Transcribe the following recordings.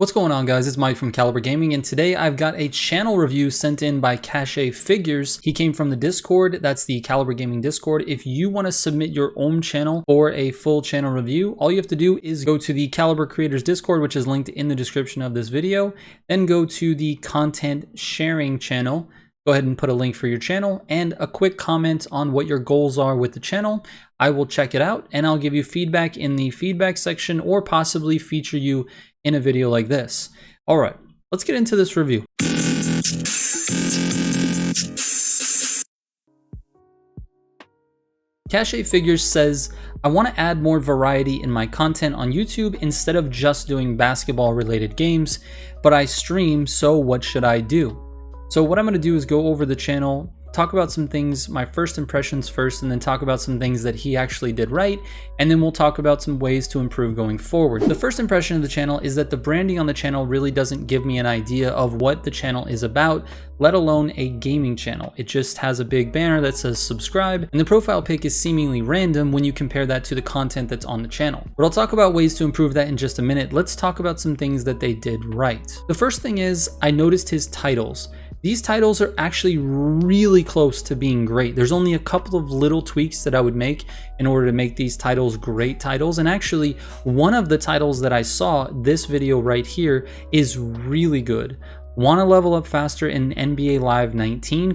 What's going on, guys? It's Mike from Caliber Gaming, and today I've got a channel review sent in by Cachet Figures. He came from the Discord. That's the Caliber Gaming Discord. If you want to submit your own channel for a full channel review, all you have to do is go to the Caliber Creators Discord, which is linked in the description of this video. Then go to the content sharing channel. Go ahead and put a link for your channel and a quick comment on what your goals are with the channel. I will check it out and I'll give you feedback in the feedback section or possibly feature you in a video like this. All right, let's get into this review. Cachet Figures says, I want to add more variety in my content on YouTube instead of just doing basketball related games, but I stream, so what should I do? So what I'm going to do is go over the channel, talk about some things, my first impressions first, and then talk about some things that he actually did right, and then we'll talk about some ways to improve going forward. The first impression of the channel is that the branding on the channel really doesn't give me an idea of what the channel is about, let alone a gaming channel. It just has a big banner that says subscribe, and the profile pic is seemingly random when you compare that to the content that's on the channel. But I'll talk about ways to improve that in just a minute. Let's talk about some things that they did right. The first thing is, I noticed his titles. These titles are actually really close to being great. There's only a couple of little tweaks that I would make in order to make these titles great titles. And actually, one of the titles that I saw, this video right here, is really good. Want to level up faster in NBA Live 19?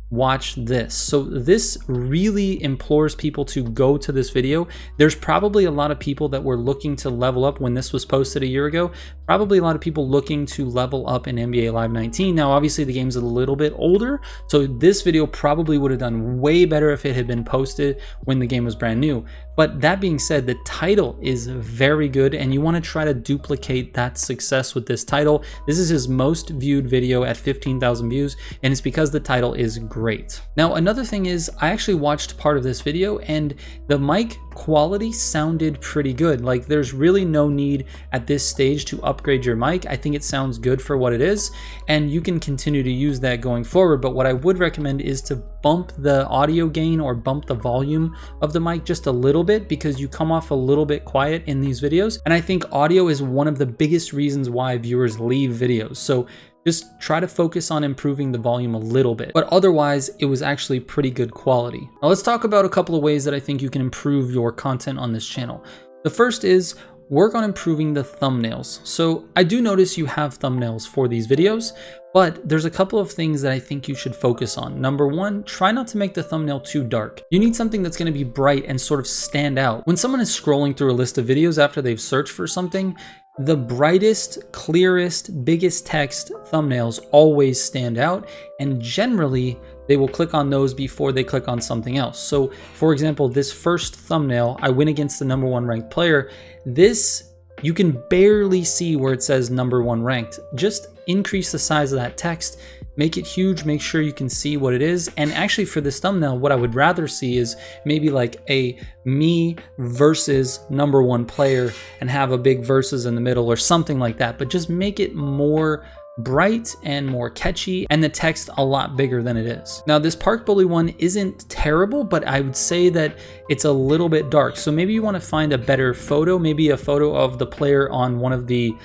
Watch this. So this really implores people to go to this video. There's probably a lot of people that were looking to level up when this was posted a year ago. Probably a lot of people looking to level up in NBA Live 19. Now, obviously the game's a little bit older, so this video probably would have done way better if it had been posted when the game was brand new. But that being said, the title is very good and you want to try to duplicate that success with this title. This is his most viewed video at 15,000 views, and it's because the title is great. Now, another thing is, I actually watched part of this video and the mic quality sounded pretty good. Like, there's really no need at this stage to upgrade your mic. I think it sounds good for what it is, and you can continue to use that going forward. But what I would recommend is to bump the audio gain or bump the volume of the mic just a little bit, because you come off a little bit quiet in these videos. And I think audio is one of the biggest reasons why viewers leave videos. So just try to focus on improving the volume a little bit, but otherwise it was actually pretty good quality. Now let's talk about a couple of ways that I think you can improve your content on this channel. The first is work on improving the thumbnails. So I do notice you have thumbnails for these videos, but there's a couple of things that I think you should focus on. Number one, try not to make the thumbnail too dark. You need something that's going to be bright and sort of stand out. When someone is scrolling through a list of videos after they've searched for something, the brightest, clearest, biggest text thumbnails always stand out, and generally they will click on those before they click on something else. So for example, this first thumbnail, I win against the #1 ranked player. This, you can barely see where it says #1 ranked. Just increase the size of that text, make it huge, make sure you can see what it is. And actually for this thumbnail, what I would rather see is maybe like a me versus #1 player and have a big versus in the middle or something like that, but just make it more bright and more catchy and the text a lot bigger than it is. Now this Park Bully one isn't terrible, but I would say that it's a little bit dark. So maybe you want to find a better photo, maybe a photo of the player on one of the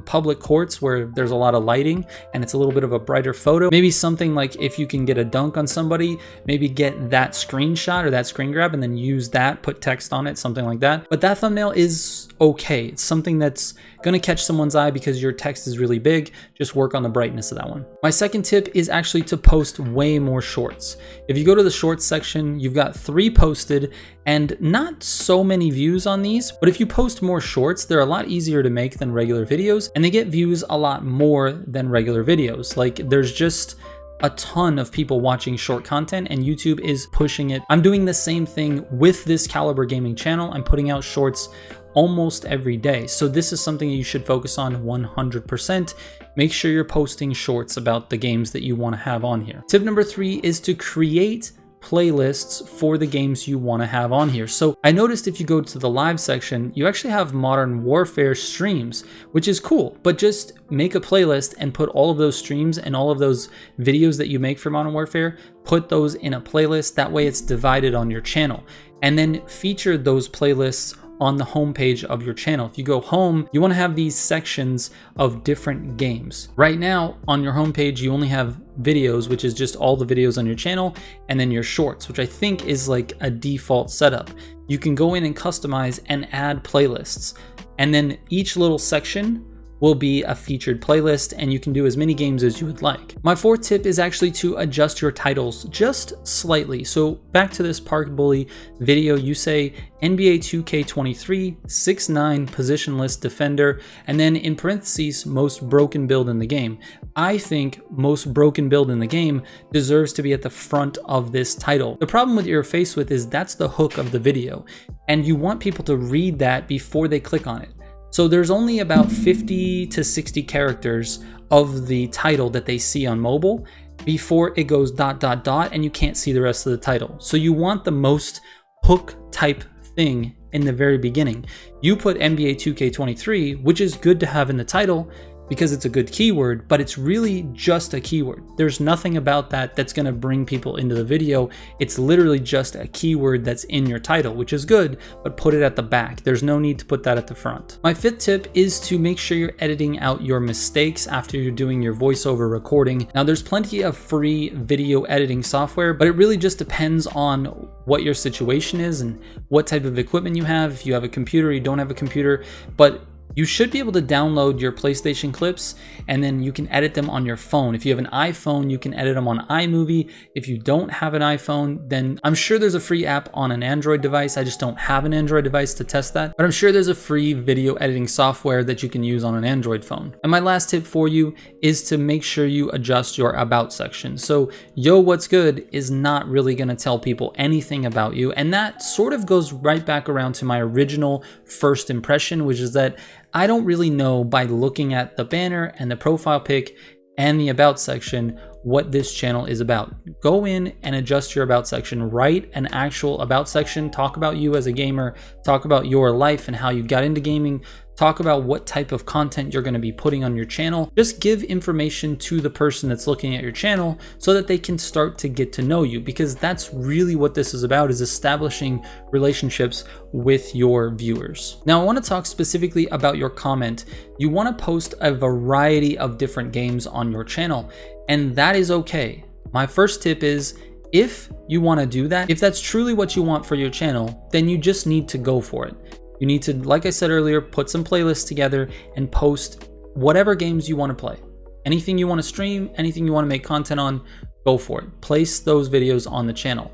public courts where there's a lot of lighting and it's a little bit of a brighter photo. Maybe something like if you can get a dunk on somebody, maybe get that screenshot or that screen grab and then use that, put text on it, something like that. But that thumbnail is okay. It's something that's going to catch someone's eye because your text is really big. Just work on the brightness of that one. My second tip is actually to post way more shorts. If you go to the shorts section, you've got 3 posted and not so many views on these, but if you post more shorts, they're a lot easier to make than regular videos and they get views a lot more than regular videos. Like, there's just a ton of people watching short content and YouTube is pushing it. I'm doing the same thing with this Caliber Gaming channel. I'm putting out shorts almost every day. So this is something you should focus on 100%. Make sure you're posting shorts about the games that you want to have on here. Tip number 3 is to create playlists for the games you want to have on here. So I noticed if you go to the live section, you actually have Modern Warfare streams, which is cool, but just make a playlist and put all of those streams and all of those videos that you make for Modern Warfare, put those in a playlist. That way it's divided on your channel, and then feature those playlists on the home page of your channel. If you go home, you want to have these sections of different games. Right now on your home page, you only have videos, which is just all the videos on your channel, and then your shorts, which I think is like a default setup. You can go in and customize and add playlists, and then each little section will be a featured playlist, and you can do as many games as you would like. My fourth tip is actually to adjust your titles just slightly. So back to this Park Bully video, you say NBA 2K23 6'9" positionless defender, and then in parentheses, most broken build in the game. I think most broken build in the game deserves to be at the front of this title. The problem with you're faced with is that's the hook of the video, and you want people to read that before they click on it. So there's only about 50 to 60 characters of the title that they see on mobile before it goes ... and you can't see the rest of the title. So you want the most hook type thing in the very beginning. You put NBA 2K23, which is good to have in the title because it's a good keyword, but it's really just a keyword. There's nothing about that that's gonna bring people into the video. It's literally just a keyword that's in your title, which is good, but put it at the back. There's no need to put that at the front. My fifth tip is to make sure you're editing out your mistakes after you're doing your voiceover recording. Now there's plenty of free video editing software, but it really just depends on what your situation is and what type of equipment you have. If you have a computer, you don't have a computer, but you should be able to download your PlayStation clips and then you can edit them on your phone. If you have an iPhone, you can edit them on iMovie. If you don't have an iPhone, then I'm sure there's a free app on an Android device. I just don't have an Android device to test that, but I'm sure there's a free video editing software that you can use on an Android phone. And my last tip for you is to make sure you adjust your about section. So, yo, what's good is not really gonna tell people anything about you. And that sort of goes right back around to my original first impression, which is that I don't really know by looking at the banner and the profile pic and the about section what this channel is about. Go in and adjust your about section. Write an actual about section. Talk about you as a gamer. Talk about your life and how you got into gaming. Talk about what type of content you're going to be putting on your channel. Just give information to the person that's looking at your channel so that they can start to get to know you, because that's really what this is about, is establishing relationships with your viewers. Now I want to talk specifically about your comment. You want to post a variety of different games on your channel, and that is okay. My first tip is, if you want to do that, if that's truly what you want for your channel, then you just need to go for it. You need to, like I said earlier, put some playlists together and post whatever games you want to play. Anything you want to stream, anything you want to make content on, go for it. Place those videos on the channel.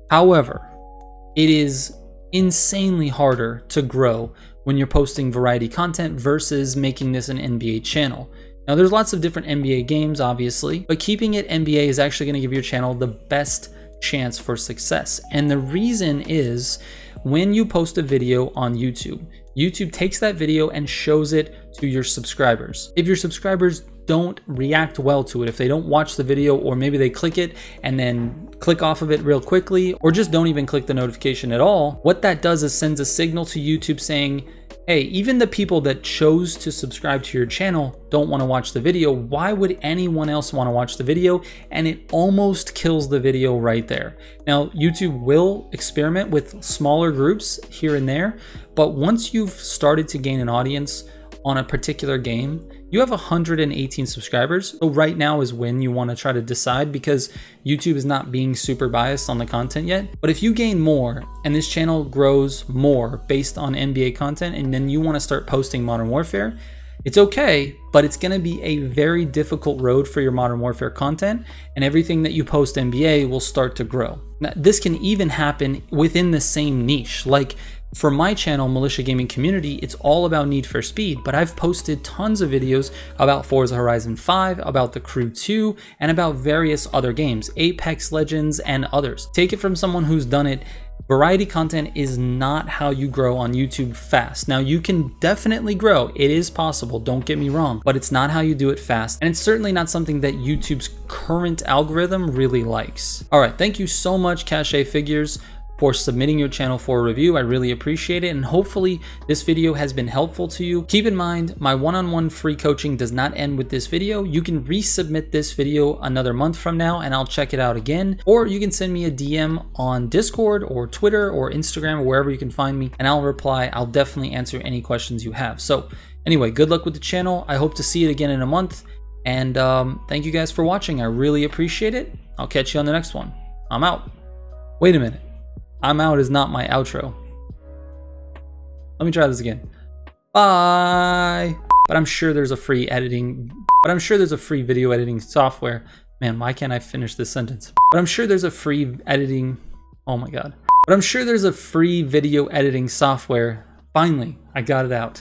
However, it is insanely harder to grow when you're posting variety content versus making this an NBA channel. Now there's lots of different NBA games, obviously, but keeping it NBA is actually going to give your channel the best chance for success. And the reason is, when you post a video on YouTube, YouTube takes that video and shows it to your subscribers. If your subscribers don't react well to it, if they don't watch the video, or maybe they click it and then click off of it real quickly, or just don't even click the notification at all, what that does is sends a signal to YouTube saying, hey, even the people that chose to subscribe to your channel don't want to watch the video. Why would anyone else want to watch the video? And it almost kills the video right there. Now, YouTube will experiment with smaller groups here and there, but once you've started to gain an audience on a particular game, you have 118 subscribers. So right now is when you want to try to decide, because YouTube is not being super biased on the content yet. But if you gain more and this channel grows more based on NBA content, and then you want to start posting Modern Warfare, it's okay, but it's going to be a very difficult road for your Modern Warfare content, and everything that you post NBA will start to grow. Now, this can even happen within the same niche. Like, for my channel, Militia Gaming Community, it's all about Need for Speed, but I've posted tons of videos about Forza Horizon 5, about The Crew 2, and about various other games, Apex Legends, and others. Take it from someone who's done it. Variety content is not how you grow on YouTube fast. Now, you can definitely grow. It is possible, don't get me wrong, but it's not how you do it fast. And it's certainly not something that YouTube's current algorithm really likes. All right, thank you so much, Cachet Figures. for submitting your channel for a review. I really appreciate it, and hopefully this video has been helpful to you. Keep in mind, my one-on-one free coaching does not end with this video. You can resubmit this video another month from now and I'll check it out again, or you can send me a DM on Discord or Twitter or Instagram or wherever you can find me, and I'll reply. I'll definitely answer any questions you have. So anyway, good luck with the channel. I hope to see it again in a month, and thank you guys for watching. I really appreciate it. I'll catch you on the next one. I'm out. Wait a minute. I'm out is not my outro. Let me try this again. Bye. But I'm sure there's a free video editing software. Man, why can't I finish this sentence? But I'm sure there's a free editing. Oh my God. But I'm sure there's a free video editing software. Finally, I got it out.